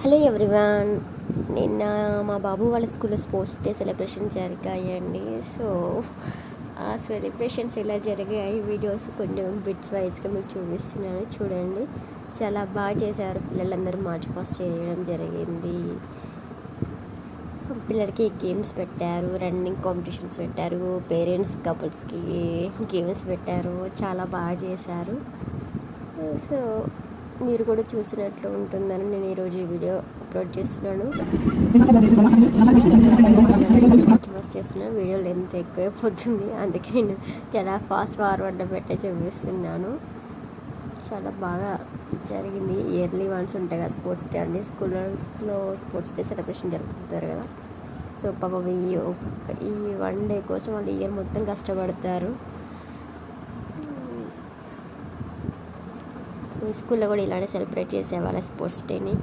Hello everyone. నిన్న మా బాబు వాళ్ళ స్కూల్లో స్పోర్ట్స్ డే సెలబ్రేషన్ జరిగాయండి. సో ఆ సెలబ్రేషన్స్ ఎలా జరిగాయి వీడియోస్ కొంచెం బిట్స్ వైజ్గా మీకు చూపిస్తున్నాను, చూడండి. చాలా బాగా చేశారు. పిల్లలందరూ మార్చ్ పాస్ట్ చేయడం జరిగింది. పిల్లలకి గేమ్స్ పెట్టారు, రన్నింగ్ కాంపిటీషన్స్ పెట్టారు, పేరెంట్స్ కపుల్స్కి గేమ్స్ పెట్టారు. చాలా బాగా చేశారు. సో మీరు కూడా చూసినట్లు ఉంటుందని నేను ఈరోజు ఈ వీడియో అప్లోడ్ చేస్తున్నాను. వీడియో లెంత్ ఎక్కువైపోతుంది, అందుకే నేను చాలా ఫాస్ట్ ఫార్వర్డ్లో పెట్టే చూపిస్తున్నాను. చాలా బాగా జరిగింది. ఇయర్లీ వన్స్ ఉంటాయి కదా స్పోర్ట్స్ డే అండి, స్కూల్స్లో స్పోర్ట్స్ డే సెలబ్రేషన్ జరుపుతారు కదా. సో పాపం ఈ వన్ డే కోసం వాళ్ళు ఇయర్ మొత్తం కష్టపడతారు. మీ స్కూల్లో కూడా ఇలానే సెలబ్రేట్ చేసేవాళ్ళ స్పోర్ట్స్ డేని?